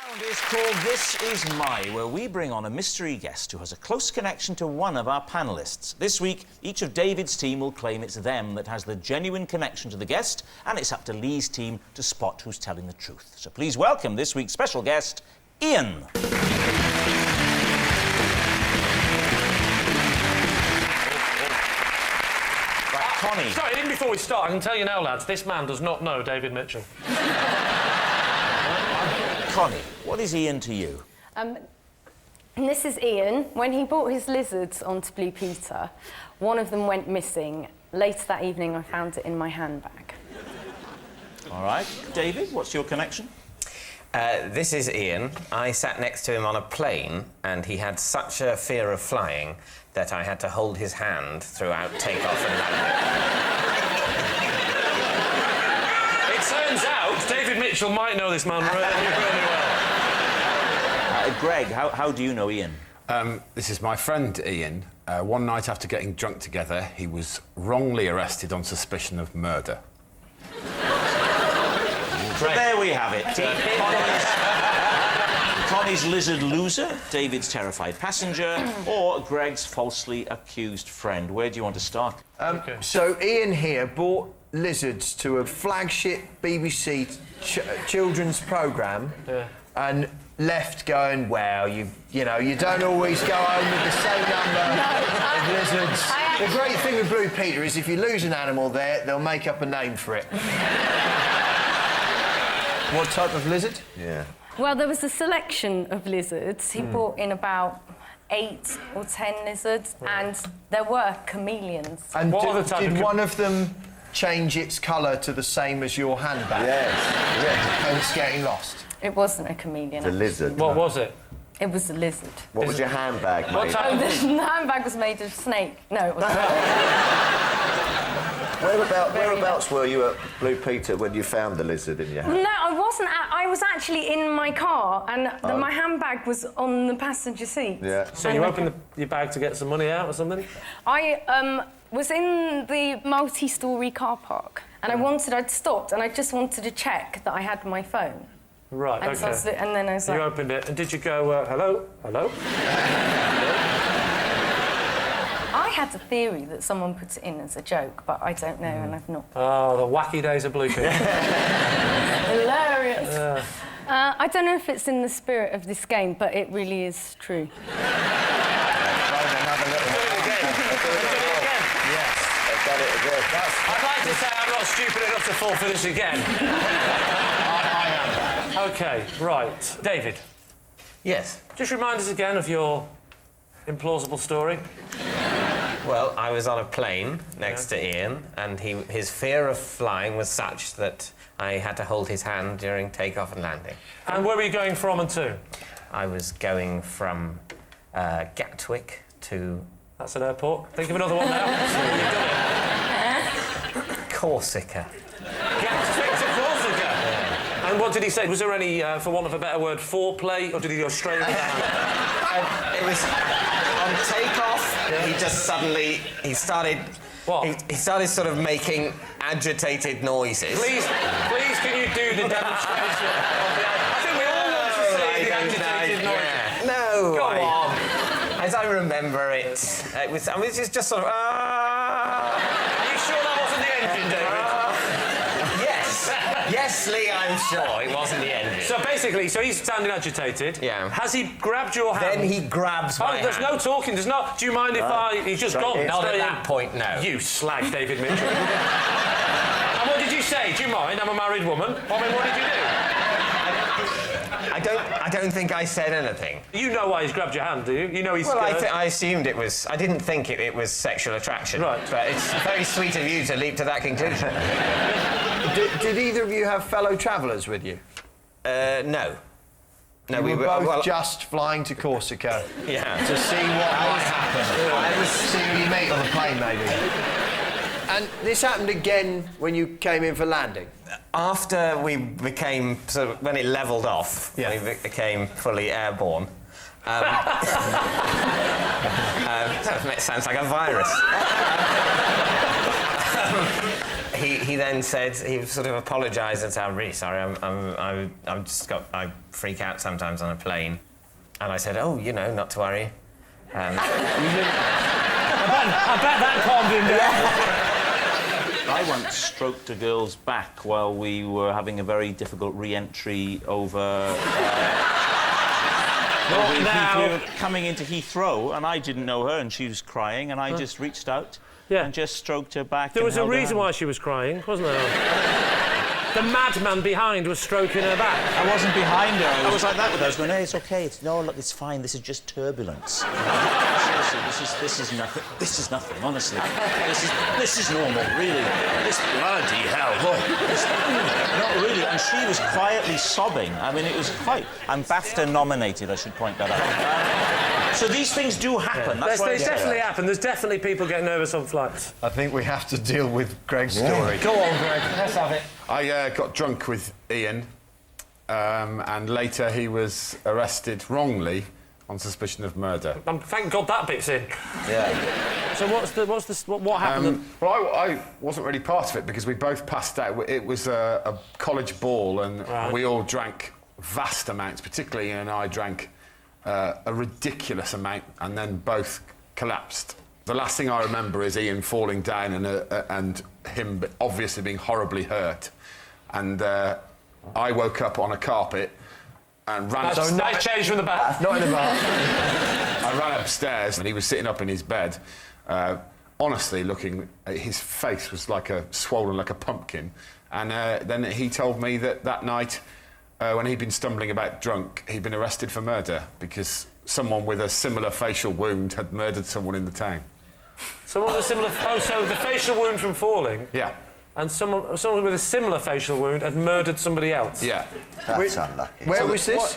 round is called This Is My, where we bring on a mystery guest who has a close connection to one of our panellists. This week, each of David's team will claim it's them that has the genuine connection to the guest, and it's up to Lee's team to spot who's telling the truth. So please welcome this week's special guest, Ian. Connie. Sorry, even before we start, I can tell you now, lads, this man does not know David Mitchell. Connie, what is Ian to you? And this is Ian. When he brought his lizards onto Blue Peter, one of them went missing. Later that evening, I found it in my handbag. All right. David, what's your connection? This is Ian. I sat next to him on a plane, and he had such a fear of flying that I had to hold his hand throughout takeoff and landing. It turns out David Mitchell might know this man really, really well. Greg, how do you know Ian? This is my friend Ian. One night after getting drunk together, he was wrongly arrested on suspicion of murder. So there we have it. Connie's lizard loser, David's terrified passenger, or Greg's falsely accused friend. Where do you want to start? So Ian here brought lizards to a flagship BBC children's programme and left going, well, you know, you don't always go home with the same number of lizards. The great thing with Blue Peter is if you lose an animal there, they'll make up a name for it. What type of lizard? Yeah. Well, there was a selection of lizards. He brought in about 8 or 10 lizards, and there were chameleons. And did one of them change its colour to the same as your handbag? Yes. And it's getting lost. It wasn't a chameleon. The lizard. What was it? It was a lizard. What was your handbag made? What type Oh, the handbag was made of snake. No, it wasn't. Whereabouts were you at Blue Peter when you found the lizard in your hand? No, I wasn't. I was actually in my car, and my handbag was on the passenger seat. Yeah. So you opened your bag to get some money out or something? I was in the multi-storey car park, and I'd stopped, and I just wanted to check that I had my phone. Right, And, OK. so and then I was You like... opened it, and did you go, hello? Hello? I had a theory that someone put it in as a joke, but I don't know, and I've not... Oh, the wacky days of Blue Peter. Hilarious! I don't know if it's in the spirit of this game, but it really is true. I'd like to say I'm not stupid enough to fall for this again. I am. OK, right. David. Yes. Just remind us again of your implausible story. Well, I was on a plane next to Ian, and his fear of flying was such that I had to hold his hand during takeoff and landing. And where were you going from and to? I was going from Gatwick to... That's an airport. Think of another one now. Corsica. Gatwick to Corsica. Yeah. And what did he say? Was there any, for want of a better word, foreplay, or did he go straight into the hand? It was on takeoff. Yeah. He just suddenly started. What? He started sort of making agitated noises. Please, can you do the demonstration? I think we all want to see the agitated noises. Yeah. No. Go on. As I remember it, it was just sort of. Are you sure that wasn't the engine, David? Yes, Lee, I'm sure it wasn't the engine. So basically, he's standing agitated. Yeah. Has he grabbed your hand? Then he grabs my there's hand. no talking. There's no. Do you mind if he's just gone? Not at straight that in? point, no. You slag, David Mitchell. And what did you say? Do you mind? I'm a married woman. I mean, what did you do? I don't think I said anything. You know why he's grabbed your hand, do you? You know he's... Well, I assumed it was... I didn't think it was sexual attraction. Right. But it's very sweet of you to leap to that conclusion. Did either of you have fellow travellers with you? No. No, we were both just flying to Corsica to see what might happen. See who you meet on the plane, maybe. And this happened again when you came in for landing? After we became... when it levelled off, we became fully airborne. That sounds like a virus. he then said, he sort of apologised and said, I'm really sorry, I freak out sometimes on a plane. And I said, oh, you know, not to worry. I bet that calmed him down. I once stroked a girl's back while we were having a very difficult re-entry over... we were coming into Heathrow, and I didn't know her, and she was crying, and I just reached out and just stroked her back. There was a reason why she was crying, wasn't there? The madman behind was stroking her back. I wasn't behind her. I was like that with her. I was going, hey, it's OK. No, look, it's fine. This is just turbulence. Seriously, this is nothing. This is nothing, honestly. This is normal, really. This bloody hell. Oh, not really. And she was quietly sobbing. I mean, it was quite... I'm BAFTA nominated, I should point that out. So these things do happen. That's They definitely happen. There's definitely people get nervous on flights. I think we have to deal with Greg's story. Go on, Greg. Let's have it. I got drunk with Ian, and later he was arrested wrongly on suspicion of murder. Thank God that bit's in. Yeah. So what happened? Well, I wasn't really part of it because we both passed out. It was a college ball, and we all drank vast amounts. Particularly Ian and I drank a ridiculous amount, and then both collapsed. The last thing I remember is Ian falling down and him obviously being horribly hurt. And I woke up on a carpet and ran... That's nice change from the bath. Not in the bath. I ran upstairs and he was sitting up in his bed, honestly looking... His face was swollen like a pumpkin. And then he told me that night, when he'd been stumbling about drunk, he'd been arrested for murder because someone with a similar facial wound had murdered someone in the town. Someone with a similar... Oh, so the facial wound from falling... Yeah. And someone with a similar facial wound had murdered somebody else. Yeah. That's unlucky. Where was this?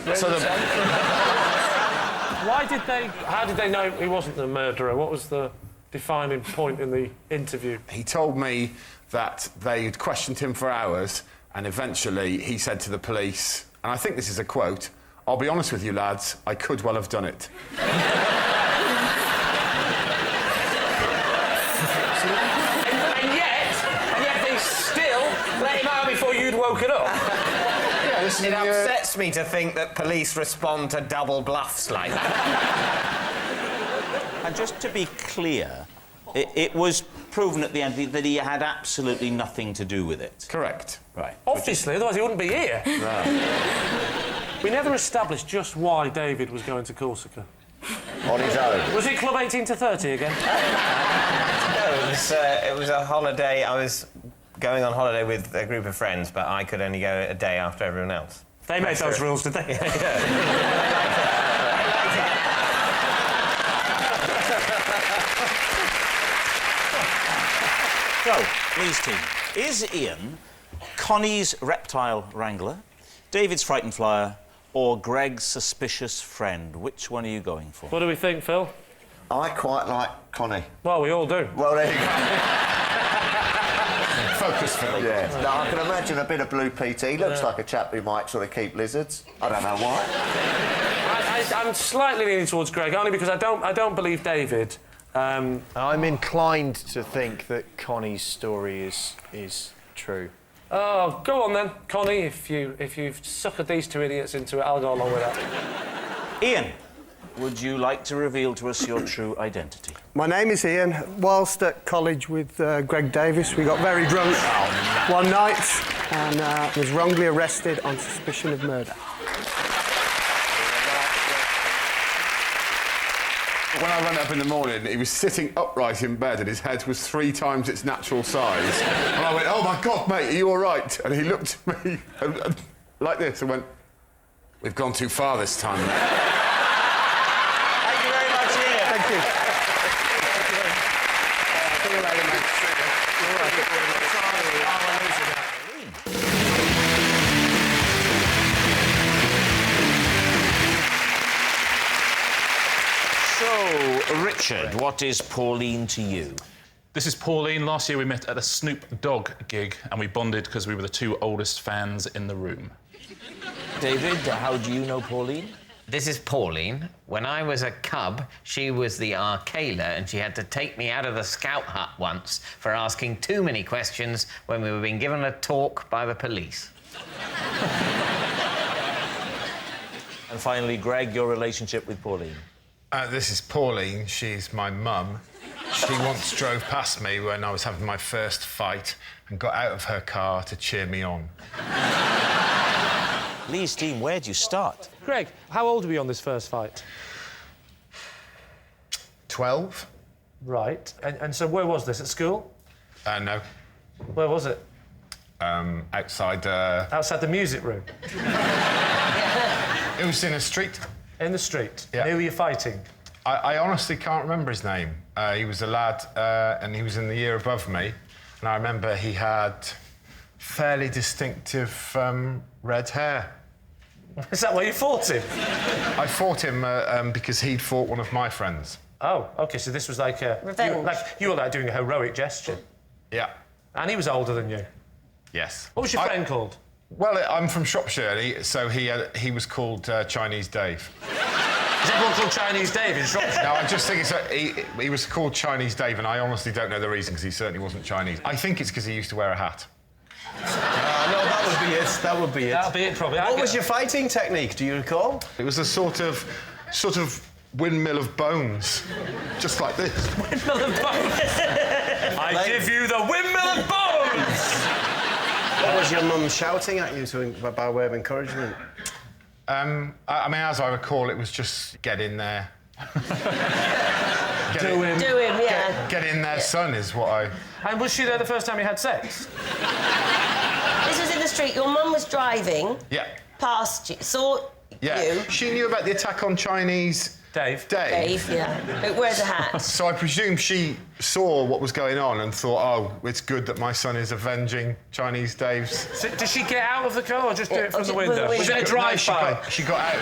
How did they know he wasn't the murderer? What was the defining point in the interview? He told me that they'd questioned him for hours, and eventually he said to the police, and I think this is a quote, "I'll be honest with you, lads, I could well have done it." And yet they still let him out before you'd woken up. It upsets me to think that police respond to double bluffs like that. And just to be clear, it was proven at the end that he had absolutely nothing to do with it. Correct. Right. Obviously, otherwise he wouldn't be here. No. We never established just why David was going to Corsica. On his own. Was it Club 18 to 30 again? No, it was a holiday. I was going on holiday with a group of friends, but I could only go a day after everyone else. They made those rules, did they? So, Lee's team. Is Ian Connie's reptile wrangler, David's frightened flyer, or Greg's suspicious friend? Which one are you going for? What do we think, Phil? I quite like Connie. Well, we all do. Well, there you go. Focus, Phil. Yeah. No, I can imagine a bit of Blue PT. He looks like a chap who might sort of keep lizards. I don't know why. I'm slightly leaning towards Greg, only because I don't believe David. I'm inclined to think that Connie's story is true. Oh, go on then, Connie. If you've suckered these two idiots into it, I'll go along with that. Ian, would you like to reveal to us your true identity? My name is Ian. Whilst at college with Greg Davies, we got very drunk one night and was wrongly arrested on suspicion of murder. When I ran up in the morning, he was sitting upright in bed and his head was 3 times its natural size. And I went, "Oh, my God, mate, are you all right?" And he looked at me like this and went, "We've gone too far this time." Thank you very much, Ian. Thank you. See you later, mate. So, Richard, what is Pauline to you? This is Pauline. Last year we met at a Snoop Dogg gig and we bonded because we were the 2 oldest fans in the room. David, how do you know Pauline? This is Pauline. When I was a cub, she was the Arcala, and she had to take me out of the scout hut once for asking too many questions when we were being given a talk by the police. And finally, Greg, your relationship with Pauline. This is Pauline. She's my mum. She once drove past me when I was having my first fight and got out of her car to cheer me on. Lee's team, where do you start? Greg, how old were you on this first fight? 12? Right. And so where was this, at school? No. Where was it? Outside... Outside the music room? It was in a street. In the street? Yeah. Who were you fighting? I honestly can't remember his name. He was a lad, and he was in the year above me. And I remember he had fairly distinctive red hair. Is that why you fought him? I fought him because he'd fought one of my friends. Oh, OK, so this was like a... Revenge. You were like doing a heroic gesture. Yeah. And he was older than you. Yes. What was your friend called? Well, I'm from Shropshire, so he was called Chinese Dave. Is everyone called Chinese Dave in Shropshire? No, I just think he was called Chinese Dave, and I honestly don't know the reason, because he certainly wasn't Chinese. I think it's because he used to wear a hat. No, that would be it. That would be it. That'll be it, probably. What was your fighting technique, do you recall? It was a sort of windmill of bones, just like this. Windmill of bones. I give you the windmill of bones. What was your mum shouting at you by way of encouragement? I mean, as I recall, it was just get in there. Do him, yeah. Get in there, son, is what I... And was she there the first time you had sex? This was in the street. Your mum was driving Yeah. past you, saw Yeah. you. She knew about the attack on Chinese... Dave. Dave, yeah. Who wears a hat. So I presume she saw what was going on and thought, oh, it's good that my son is avenging Chinese Dave's... So, did she get out of the car or just do it from the from the window? window. Was it a drive-by? She got out.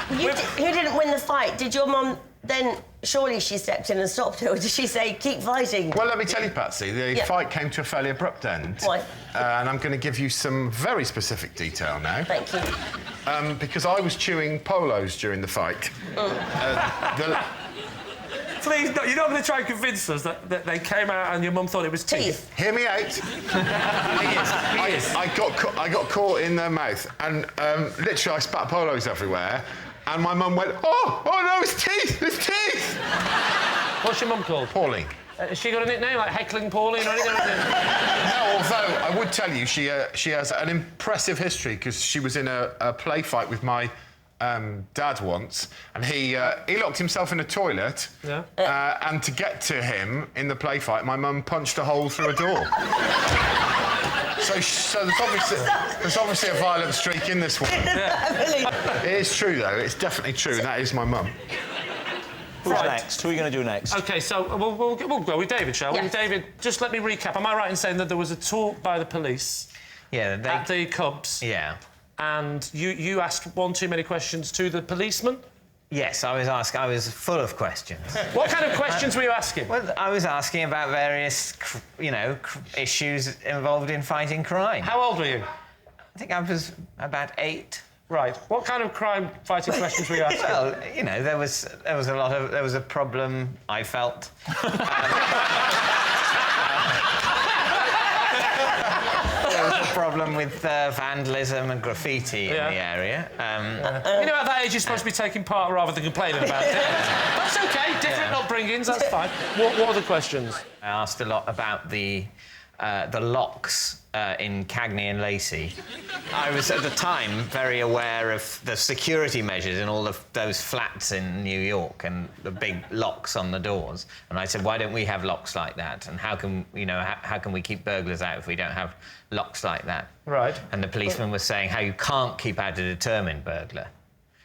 Who didn't win the fight? Did your mum then... Surely she stepped in and stopped her, or did she say, keep fighting? Well, let me tell you, Patsy, the fight came to a fairly abrupt end. Why? And I'm going to give you some very specific detail now. Thank you. Because I was chewing polos during the fight. Please, no, you're not going to try and convince us that they came out and your mum thought it was teeth. Hear me out. I got caught in their mouth, and literally I spat polos everywhere. And my mum went, oh no, it's teeth, it's teeth! What's your mum called? Pauline. Has she got a nickname, like Heckling Pauline or anything? No, although I would tell you, she has an impressive history, because she was in a play fight with my dad once, and he locked himself in a toilet, and to get to him in the play fight, my mum punched a hole through a door. So there's obviously a violent streak in this one. It is true, though. It's definitely true, and that is my mum. Who's next? Who are you going to do next? OK, so we'll go with David, shall we? Yes. David, just let me recap. Am I right in saying that there was a talk by the police at the Cubs? Yeah. And you asked one too many questions to the policeman? Yes, I was full of questions. What kind of questions were you asking? Well, I was asking about various, issues involved in fighting crime. How old were you? I think I was about 8. Right. What kind of crime-fighting questions were you asking? Well, there was a problem, I felt. There was a problem with vandalism and graffiti in the area. At that age, you're supposed to be taking part rather than complaining about it. That's OK. Different upbringings, that's fine. What are the questions? I asked a lot about the locks in Cagney and Lacey. I was, at the time, very aware of the security measures in all of those flats in New York and the big locks on the doors. And I said, why don't we have locks like that? And how can we keep burglars out if we don't have locks like that? Right. And the policeman was saying how you can't keep out a determined burglar.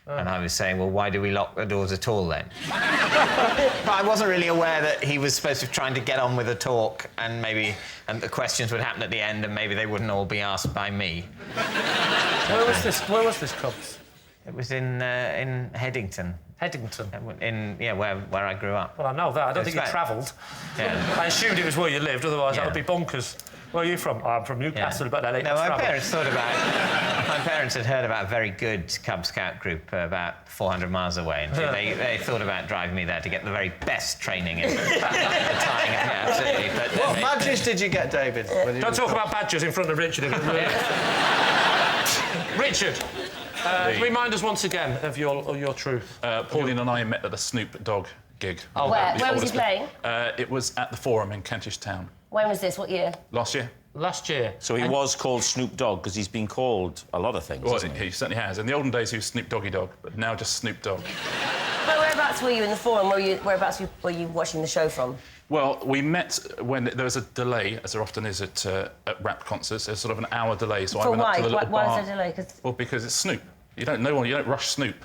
And I was saying, well, why do we lock the doors at all, then? But I wasn't really aware that he was supposed to be trying to get on with the talk, and the questions would happen at the end, and maybe they wouldn't all be asked by me. Where was this Cubs? It was in Headington. Headington? Where I grew up. Well, I know that. I don't think you travelled. Yeah. I assumed it was where you lived, otherwise that would be bonkers. Where are you from? Oh, I'm from Newcastle, but I No, my parents had heard about a very good Cub Scout group about 400 miles away, and they thought about driving me there to get the very best training in tying. Yeah, absolutely. But what badges did you get, David? Don't talk about badges in front of Richard. Richard, remind us once again of your truth. Pauline and I met at a Snoop Dogg gig. Oh, where was he playing? It was at the Forum in Kentish Town. When was this? What year? Last year. Last year. So he was called Snoop Dogg because he's been called a lot of things. Well, he certainly has. In the olden days, he was Snoop Doggy Dogg, but now just Snoop Dogg. But whereabouts were you in the Forum? Whereabouts were you watching the show from? Well, we met when there was a delay, as there often is at rap concerts. There's sort of an hour delay, so I went up to the little bar. Why is there a delay? Well, because it's Snoop. You don't rush Snoop.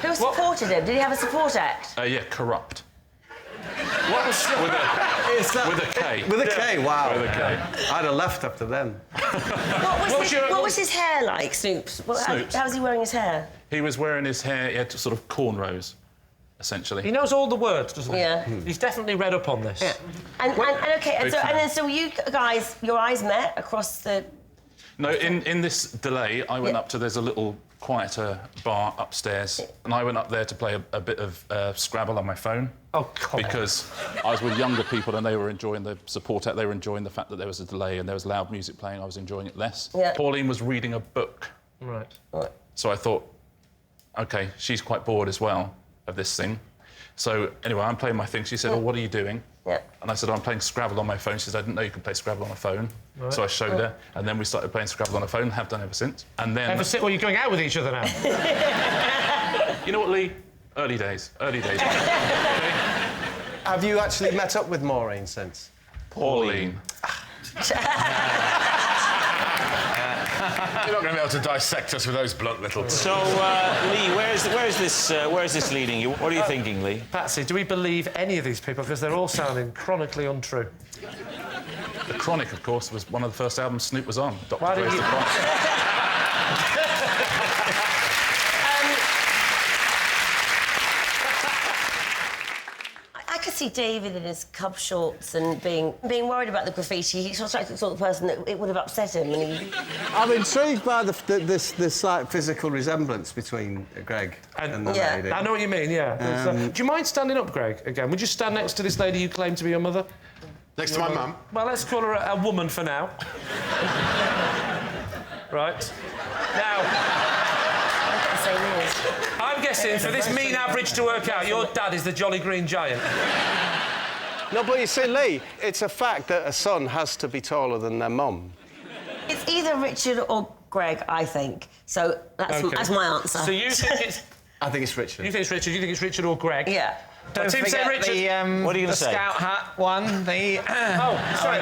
Who supported him? Did he have a support act? Yeah, Corrupt. What was with a K. With a K, wow. With a K. I'd have left after them. What was his hair like, Snoop's? How was he wearing his hair? He was wearing his hair, he had sort of cornrows, essentially. He knows all the words, doesn't he? Yeah. He's definitely read up on this. Yeah. And so you guys, your eyes met across the... No, in this delay, I went up to, there's a little quieter bar upstairs, and I went up there to play a bit of Scrabble on my phone. Oh, come Because I was with younger people and they were enjoying the support act, they were enjoying the fact that there was a delay and there was loud music playing, I was enjoying it less. Yeah. Pauline was reading a book. Right. So I thought, OK, she's quite bored as well of this thing. So, anyway, I'm playing my thing. She said, oh, what are you doing? Yeah. And I said, I'm playing Scrabble on my phone. She said, I didn't know you could play Scrabble on a phone. Right. So I showed her, and then we started playing Scrabble on a phone, have done ever since. And then... Ever since? Well, you're going out with each other now. You know what, Lee? Early days. Okay? Have you actually met up with Maureen since? Pauline. You're not going to be able to dissect us with those blunt little... So, Lee, where is this leading you? What are you thinking, Lee? Patsy, do we believe any of these people? Because they're all sounding chronically untrue. The Chronic, of course, was one of the first albums Snoop was on. Why did Dre's you... The Chronic. I could see David in his cub shorts and being worried about the graffiti. He's sort of the sort of person that it would have upset him. And I'm intrigued by this slight physical resemblance between Greg and the lady. I know what you mean, yeah. Do you mind standing up, Greg, again? Would you stand next to this lady you claim to be your mother? Next to my mum? Well, let's call her a woman for now. Right. Now... I'm guessing, for this mean average to work out, your dad is the Jolly Green Giant. No, but you see, Lee, it's a fact that a son has to be taller than their mum. It's either Richard or Greg, I think. So that's my answer. So you think it's... I think it's Richard. You think it's Richard? You think it's Richard or Greg? Yeah. Don't Tim forget said Richard. What are you going to say? The Scout hat one, the... Oh, sorry,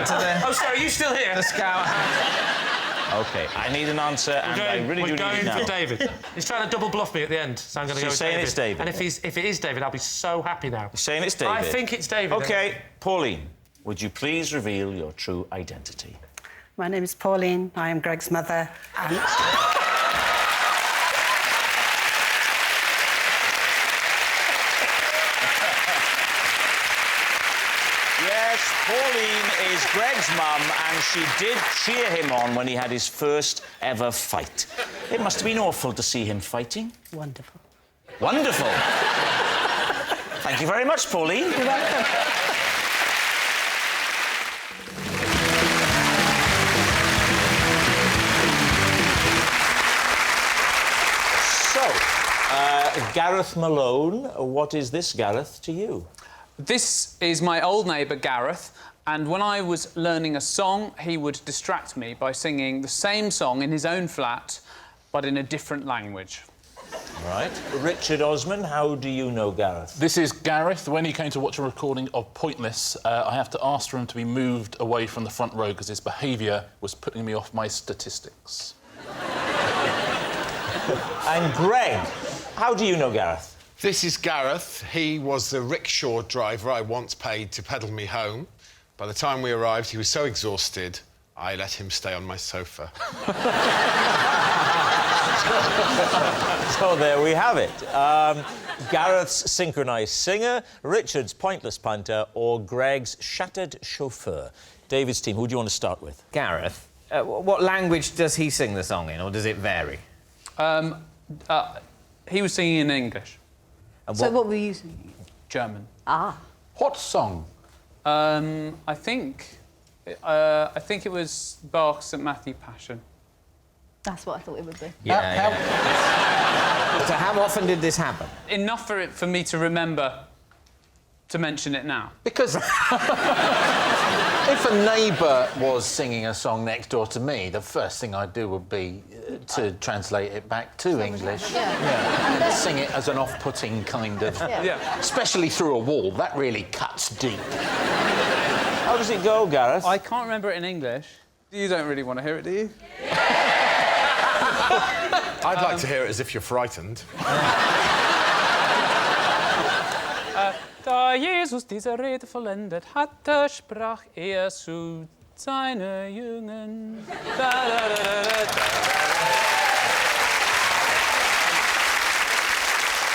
are you still here? The Scout hat. OK, I need an answer, and I really do need it now. We're going for David. He's trying to double bluff me at the end, so I'm going to go with saying David. It's David. And if it is David, I'll be so happy now. You're saying it's David? I think it's David. OK, Pauline, would you please reveal your true identity? My name is Pauline. I am Greg's mother. And... Yes, Pauline is Greg's mum, and she did cheer him on when he had his first ever fight. It must have been awful to see him fighting. Wonderful. Wonderful. Thank you very much, Pauline. You're welcome. So, Gareth Malone, what is this, Gareth, to you? This is my old neighbour, Gareth, and when I was learning a song, he would distract me by singing the same song in his own flat, but in a different language. Right. Richard Osman, how do you know Gareth? This is Gareth. When he came to watch a recording of Pointless, I have to ask for him to be moved away from the front row because his behaviour was putting me off my statistics. And Greg, how do you know Gareth? This is Gareth. He was the rickshaw driver I once paid to pedal me home. By the time we arrived, he was so exhausted, I let him stay on my sofa. So there we have it. Gareth's synchronised singer, Richard's pointless punter, or Greg's shattered chauffeur. David's team, who do you want to start with? Gareth, what language does he sing the song in, or does it vary? He was singing in English. So what were you singing? German. Ah. What song? I think it was Bach's St Matthew Passion. That's what I thought it would be. Yeah. So how often did this happen? Enough for me to remember to mention it now. Because if a neighbour was singing a song next door to me, the first thing I'd do would be to translate it back to English. Yeah. Sing it as an off-putting kind of... Yeah. Especially through a wall. That really cuts deep. How does it go, Gareth? I can't remember it in English. You don't really want to hear it, do you? I'd like to hear it as if you're frightened. Da Jesus diese Rede vollendet hatte, sprach zu seine Jüngern. Da, da, da, da, da.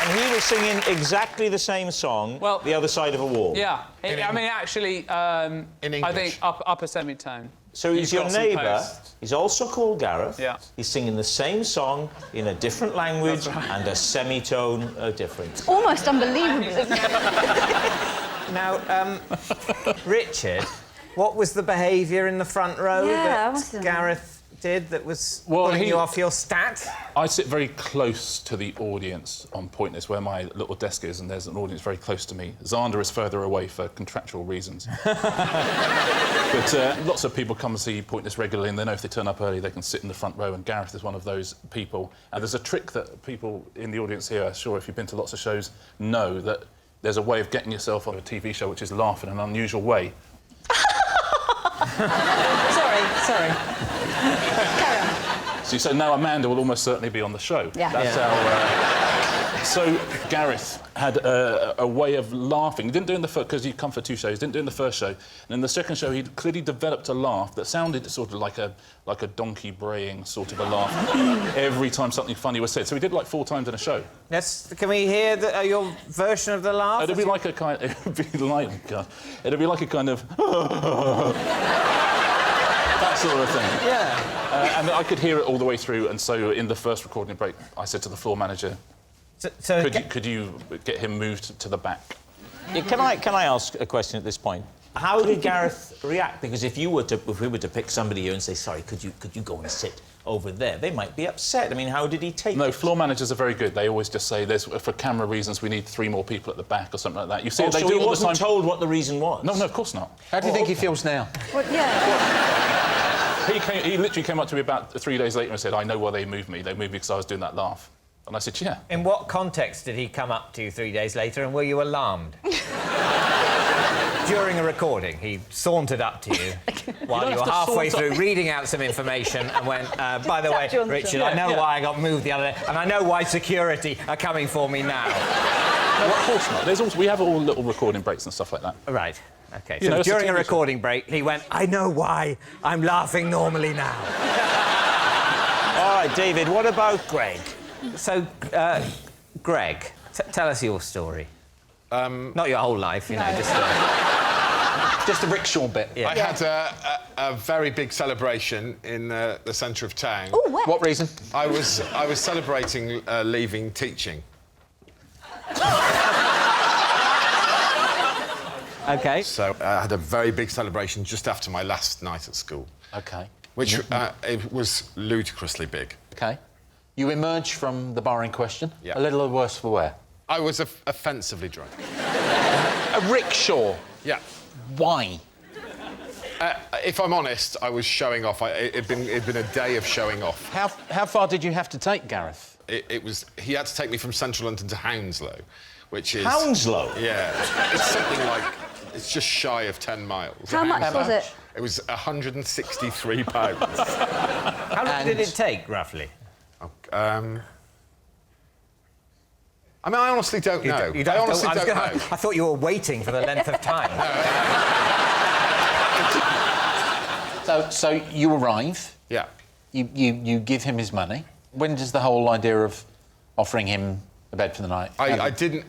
And he was singing exactly the same song, Well, the other side of a wall. Yeah, I mean, actually, in English. I think upper semitone. So he's You've your got some neighbour. posts. He's also called Gareth. Yeah. He's singing the same song in a different language and a semitone different. Almost unbelievable, isn't it? Now, Richard, what was the behaviour in the front row that Gareth did that was pulling you off your stat? I sit very close to the audience on Pointless, where my little desk is, and there's an audience very close to me. Xander is further away for contractual reasons. But lots of people come and see Pointless regularly, and they know if they turn up early, they can sit in the front row, and Gareth is one of those people. And there's a trick that people in the audience here, I'm sure if you've been to lots of shows, know that there's a way of getting yourself on a TV show which is laugh in an unusual way. Sorry. So you say, now Amanda will almost certainly be on the show. Yeah. That's how... So Gareth had a way of laughing. He didn't do it in the first... Because he'd come for 2 shows. Didn't do it in the first show. And in the second show, he clearly developed a laugh that sounded sort of like a donkey braying sort of a laugh every time something funny was said. So he did like 4 times in a show. Can we hear your version of the laugh? It'd be like a kind... It'd be like a kind of... that sort of thing. Yeah. And I could hear it all the way through, and so in the first recording break, I said to the floor manager, could you get him moved to the back? Yeah, can I ask a question at this point? How did Gareth react? Because if we were to pick somebody here and say, sorry, could you go and sit over there, they might be upset. I mean, how did he take it? No, floor managers are very good. They always just say, for camera reasons, we need 3 more people at the back or something like that. You see, they do all the time. Told what the reason was? No, of course not. How do you think he feels now? Well, yeah. He literally came up to me about 3 days later and said, I know why they moved me. They moved me because I was doing that laugh. And I said, yeah. In what context did he come up to you 3 days later, and were you alarmed? During a recording, he sauntered up to you while you were halfway through reading out some information and went, by the way, Richard, I know why I got moved the other day, and I know why security are coming for me now. No, of course not. We have all little recording breaks and stuff like that. Right. OK, so during a recording break, he went, I know why I'm laughing normally now. All right, David, what about Greg? So, Greg, tell us your story. Not your whole life, you know, just a rickshaw bit. Yeah. I had a very big celebration in the centre of town. Ooh, where? What reason? I was celebrating leaving teaching. OK. So I had a very big celebration just after my last night at school. OK. Which it was ludicrously big. OK. You emerged from the bar in question, Yeah. a little worse for wear. I was offensively drunk. A rickshaw? Yeah. Why? If I'm honest, I was showing off. It'd been a day of showing off. How far did you have to take Gareth? He had to take me from Central London to Hounslow, which is... Hounslow? Yeah. It's something like... It's just shy of 10 miles. How much was it? It was £163. How long did it take, roughly? I mean, I honestly don't know. I honestly don't know. I thought you were waiting for the length of time. So you arrive. Yeah. You give him his money. When does the whole idea of offering him a bed for the night?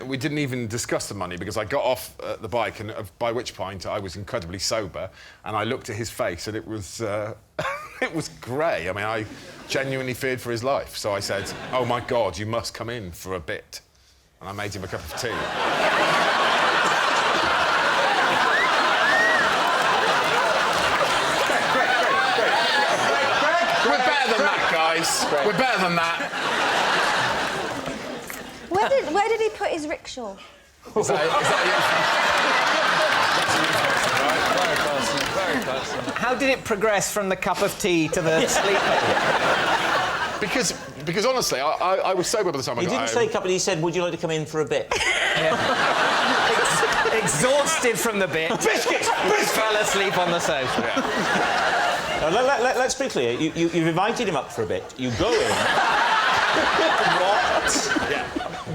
We didn't even discuss the money because I got off the bike, and by which point I was incredibly sober, and I looked at his face, and it was it was grey. I mean, I genuinely feared for his life. So I said, "Oh my God, you must come in for a bit," and I made him a cup of tea. We're better than that, guys. We're better than that. Where did he put his rickshaw? Is that Very personal. How did it progress from the cup of tea to the sleeper? Because honestly, I was sober by the time I got home. He didn't say cup, he said, would you like to come in for a bit? Exhausted from the bit. Biscuits! Fell asleep on the sofa. Now, let's be clear. You've invited him up for a bit. You go in.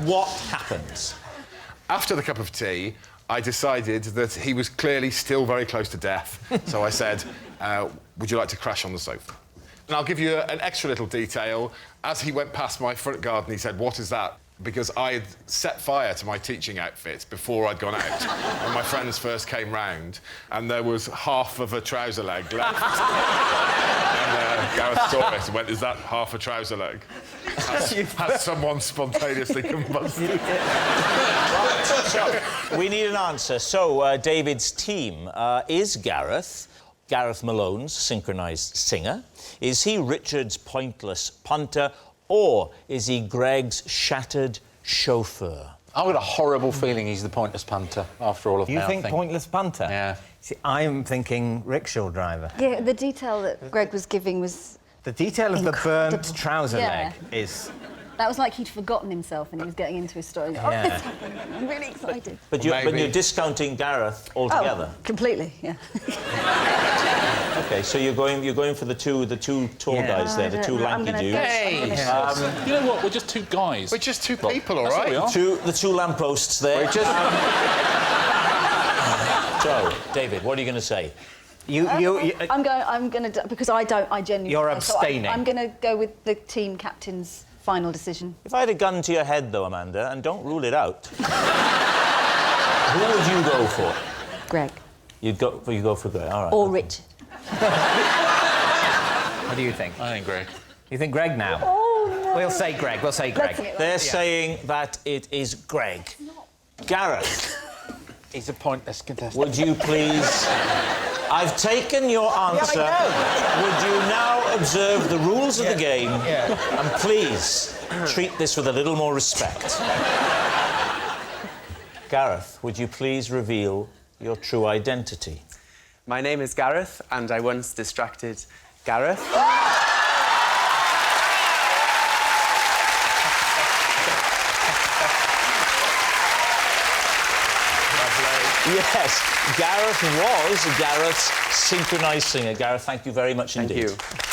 What happens? After the cup of tea, I decided that he was clearly still very close to death. So I said, would you like to crash on the sofa? And I'll give you an extra little detail. As he went past my front garden, he said, what is that? Because I had set fire to my teaching outfit before I'd gone out. When my friends first came round, and there was half of a trouser leg left. And Gareth saw it and went, is that half a trouser leg? Has someone spontaneously combusted? So, we need an answer. So, David's team is Gareth Malone's synchronised singer? Is he Richard's pointless punter? Or is he Greg's shattered chauffeur? I've got a horrible feeling he's the pointless punter after all of that. You think pointless punter? Yeah. See, I'm thinking rickshaw driver. Yeah, the detail that Greg was giving was... The detail of incredible. the burnt trouser Yeah. leg is... That was like he'd forgotten himself and he was getting into his story. Oh, Yeah. this happened. I'm really excited. But you're discounting Gareth altogether. Oh, completely, yeah. OK, so you're going for the two tall guys there, the two lanky dudes. You know what? We're just two guys. We're just two people, all right? The two lampposts there. We're just... So, David, what are you going to say? I'm going to because I genuinely. You're abstaining. So I'm going to go with the team captain's final decision. If I had a gun to your head, though, Amanda, and don't rule it out, who would you go for? Greg. You go for Greg. All right. Or Richard. What do you think? I think Greg. You think Greg now? Oh, no. We'll say Greg. They're saying that it is Greg. Gareth. He's a pointless contestant. Would you please... I've taken your answer. Would you now observe the rules of the game and please treat this with a little more respect? Gareth, would you please reveal your true identity? My name is Gareth, and I once distracted Gareth. Yes, Gareth was Gareth's synchronised singer. Gareth, thank you very much indeed. Thank you.